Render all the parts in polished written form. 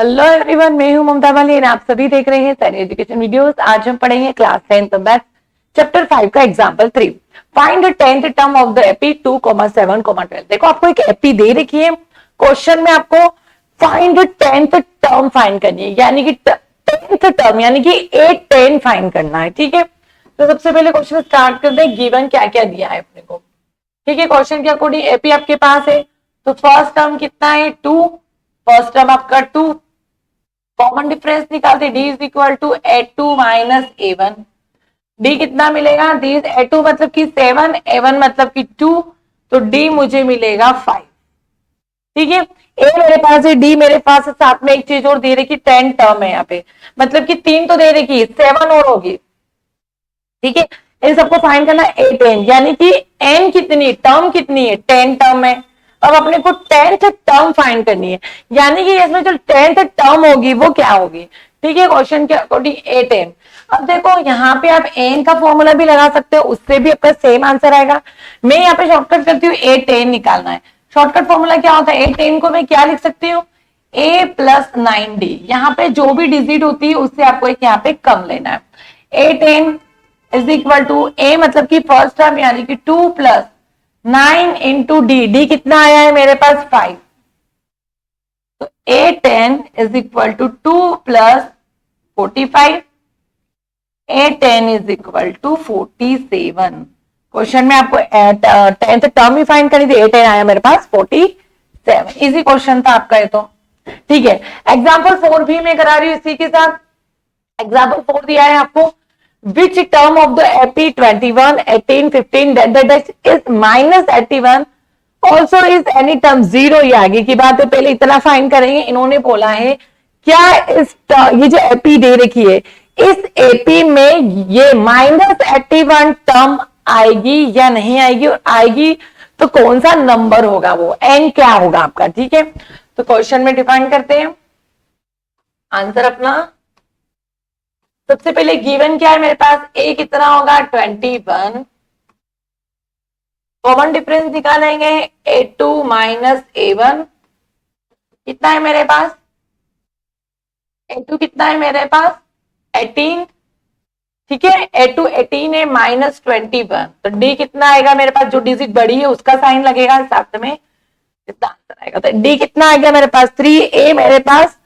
Hello everyone, मैं हूं ममता वाली और आप सभी देख रहे हैं सैनी एजुकेशन वीडियोस। आज हम पढ़ेंगे क्लास 10th मैथ्स चैप्टर 5 का example 3। Find the 10th term of the AP 2,7,12। देखो आपको एक एपी दे रखी है, क्वेश्चन में आपको find the 10th term find करनी है, यानी कि 10th टर्म यानी कि 810 फाइंड करना है। ठीक है, तो सबसे पहले क्वेश्चन स्टार्ट करते हैं। गिवन क्या क्या दिया है अपने को। ठीक है, क्वेश्चन के अकॉर्डिंग एपी आपके पास है, तो फर्स्ट टर्म कितना है 2, फर्स्ट टर्म आपका 2, कॉमन डिफरेंस निकालते d is equal to a2 minus a1। d कितना मिलेगा, d इज a2 मतलब कि 7, a1 मतलब कि 2, तो d मुझे मिलेगा 5। ठीक है, a मेरे पास है, d मेरे पास है, साथ में एक चीज और दे रखी 10 टर्म है यहाँ पे, मतलब कि 3 तो दे रखी 7 और होगी। ठीक है, इन सबको फाइंड करना a10, यानी कि n कितनी टर्म कितनी है, 10 टर्म है। अब अपने को 10th टर्म फाइंड करनी है, यानी कि इसमें जो 10th टर्म होगी वो क्या होगी। ठीक है, क्वेश्चन के अकॉर्डिंग a10। अब देखो यहाँ पे आप n का फॉर्मूला भी लगा सकते हो, उससे भी आपका सेम आंसर आएगा। मैं यहाँ पे शॉर्टकट करती हूँ, a10 निकालना है। शॉर्टकट फॉर्मूला क्या होता है, a10 को मैं क्या लिख सकती हूँ, a प्लस 9d। यहाँ पे जो भी डिजिट होती है उससे आपको एक यहाँ पे कम लेना है। a10 is equal to a मतलब कि फर्स्ट टर्म यानी कि 2 प्लस 9 इंटू डी, डी कितना आया है मेरे पास 5, तो a10 is equal to 2 plus 45, a10 is equal to 47। Question में आपको 10th टर्म ही फाइंड करी थी, a10 आया मेरे पास 47। इजी क्वेश्चन था आपका ये तो। ठीक है, एग्जाम्पल 4 भी मैं करा रही हूँ इसी के साथ। एग्जाम्पल 4 दिया है आपको, which term of the AP 21, 18, 15 that is minus 81 also is any term 0। ये आगे की बात है, पहले इतना फाइंड करेंगे। इन्होंने बोला है क्या ये जो एपी दे रखी है, इस एपी में ये -81 टर्म आएगी या नहीं आएगी, और आएगी तो कौन सा नंबर होगा, वो एन क्या होगा आपका। ठीक है, तो क्वेश्चन में डिफाइन करते हैं आंसर अपना। सबसे पहले गिवन क्या है मेरे पास, a कितना होगा 21, कॉमन डिफरेंस निकालेंगे a2 माइनस a1, कितना है मेरे पास, a2 कितना है मेरे पास 18। ठीक है, a2 18 है, माइनस 21, तो d कितना आएगा मेरे पास, जो डिजिट बड़ी है उसका साइन लगेगा साथ में, कितना आंसर आएगा, तो d कितना आएगा मेरे पास 3, a मेरे पास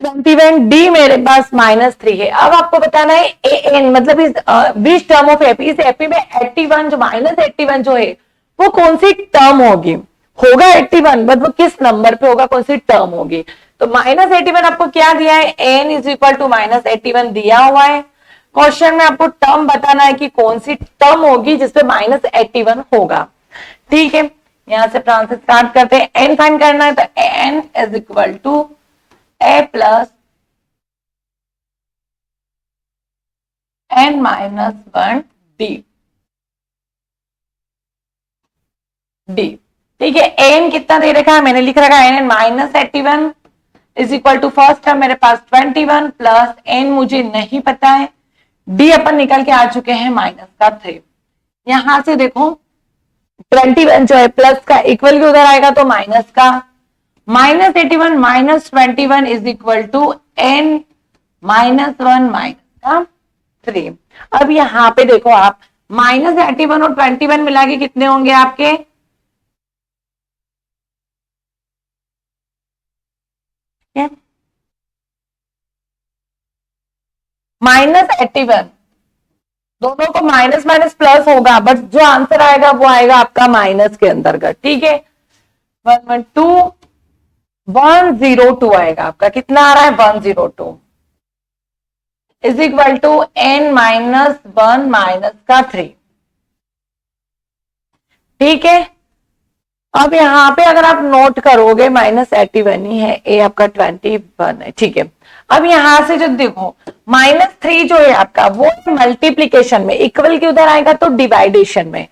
21, डी मेरे पास -3 है। अब आपको बताना है ए एन मतलब इस बीच टर्म ऑफ एपी, इस एपी में 81 जो -81 जो है वो कौन सी टर्म होगी, होगा 81 बट वो किस नंबर पे होगा, कौन सी टर्म होगी। तो -81 आपको क्या दिया है, एन इज इक्वल टू -81 दिया हुआ है। क्वेश्चन में आपको टर्म बताना है कि कौन सी टर्म होगी जिसपे -81 होगा। ठीक है, यहां से प्रोसेस स्टार्ट करते हैं। एन फाइंड करना है, तो n is equal to a plus n minus 1 d, d. ठीक है, n कितना दे रखा है, मैंने लिख रखा है n -81 is equal to first है मेरे पास 21 प्लस n मुझे नहीं पता है, d अपन निकल के आ चुके हैं -3। यहां से देखो 21 जो है प्लस का इक्वल भी उधर आएगा तो माइनस का, -81 minus 21 is equal to n -1 minus 3। अब यहां पे देखो आप -81 और 21 मिला के कितने होंगे आपके, -81, दोनों को माइनस माइनस प्लस होगा, बट जो आंसर आएगा वो आएगा आपका माइनस के अंदर का। ठीक है, 102 आएगा आपका, कितना आ रहा है 102 is equal to n -1 minus का 3। ठीक है, अब यहां पे अगर आप नोट करोगे -81 ही है, a आपका 21 है। ठीक है, अब यहां से जो देखो -3 जो है आपका वो मल्टीप्लीकेशन में, इक्वल के उधर आएगा तो डिवाइडेशन में,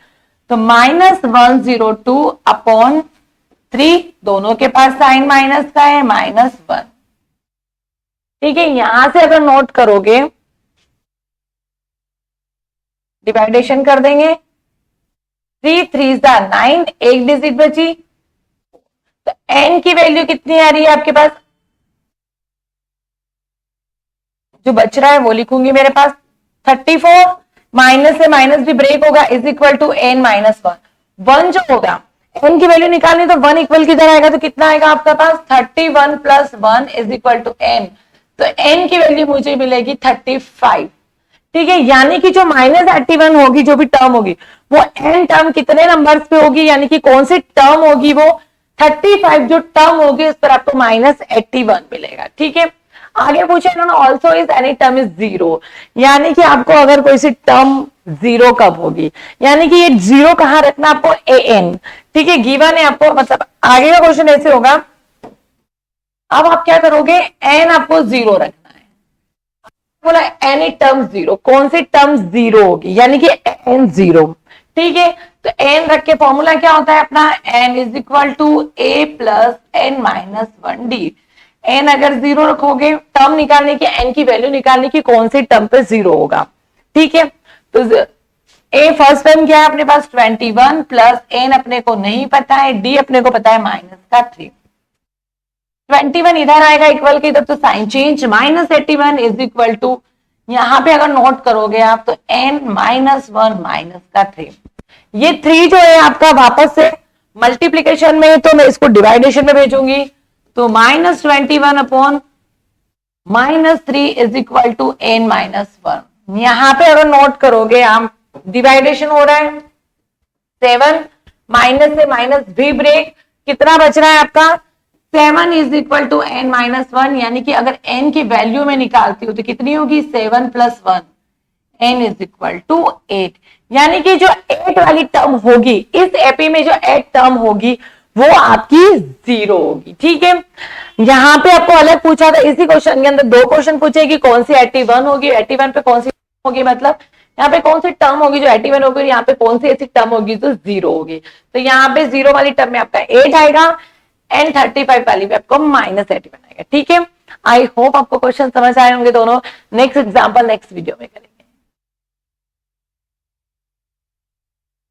तो -102 अपॉन 3, दोनों के पास साइन माइनस का है -1। ठीक है, यहां से अगर नोट करोगे डिवाइडेशन कर देंगे, 3 3 9, एक डिजिट बची, तो n की वैल्यू कितनी आ रही है आपके पास जो बच रहा है वो लिखूंगी मेरे पास 34, माइनस से माइनस भी ब्रेक होगा, is equal to n minus 1 जो होगा n की वैल्यू निकालनी तो 1 इक्वल किधर आएगा, तो कितना आएगा आपका पास 31 plus 1 is equal to n, तो n की वैल्यू मुझे मिलेगी 35। ठीक है, यानी कि जो माइनस 81 होगी, जो भी टर्म होगी वो n टर्म कितने नंबर्स पे होगी, यानी कि कौन सी टर्म होगी, वो 35 जो टर्म होगी उस पर आपको माइनस 81 मिलेगा। ठीक है, आगे पूछे इन्होंने also is any term is zero, यानी कि आपको अगर कोई सी टर्म जीरो कब होगी, यानी कि ये जीरो कहां रखना आपको an। ठीक है, गिवन है आपको, मतलब आगे का क्वेश्चन ऐसे होगा, अब आप क्या करोगे, n आपको जीरो रखना है, बोला एनी टर्म जीरो, कौन सी टर्म जीरो होगी, यानी कि n जीरो। ठीक है, तो n रख के फॉर्मूला क्या होता है अपना, n is equal to a plus n minus 1d। n अगर जीरो रखोगे, टर्म निकालने की, n की वैल्यू निकालने की, कौन सी टर्म पे जीरो होगा। ठीक है, तो a फर्स्ट टर्म क्या है अपने पास 21 प्लस n अपने को नहीं पता है, d अपने को पता है माइनस का 3। 21 इधर आएगा इक्वल के इधर, तो sign change, minus 81 is equal to, यहां पे अगर नोट करोगे आप तो n माइनस 1 माइनस का 3। ये 3 जो है आपका वापस से मल्टीप्लीकेशन में, तो मैं इसको डिवाइडेशन में भेजूंगी, तो minus 21 upon minus 3 is equal to n minus 1। यहां पे अगर नोट करोगे आप, डिवाइडेशन हो रहा है, 7 माइनस से माइनस भी ब्रेक, कितना बच रहा है आपका 7 is equal to n minus 1, यानी कि अगर n की वैल्यू में निकालती हूं तो कितनी होगी 7 plus 1, n is equal to 8, यानी कि जो 8 वाली टर्म होगी इस एपी में, जो 8 टर्म होगी वो आपकी जीरो होगी। ठीक है, यहां पे आपको अलग पूछा था, इसी क्वेश्चन के अंदर 2 क्वेश्चन पूछे कि कौन सी 81 होगी, 81 पे कौन सी होगी, मतलब यहाँ पे कौन सी टर्म होगी जो 81 होगी, यहाँ पे कौन सी ऐसी टर्म होगी जो जीरो होगी। तो यहाँ पे जीरो वाली टर्म में आपका 8 आएगा, एंड 35 वाली पे आपको माइनस 81 आएगा। ठीक है, आई होप आपको क्वेश्चन समझ आए होंगे दोनों। नेक्स्ट एग्जांपल नेक्स्ट वीडियो में करेंगे।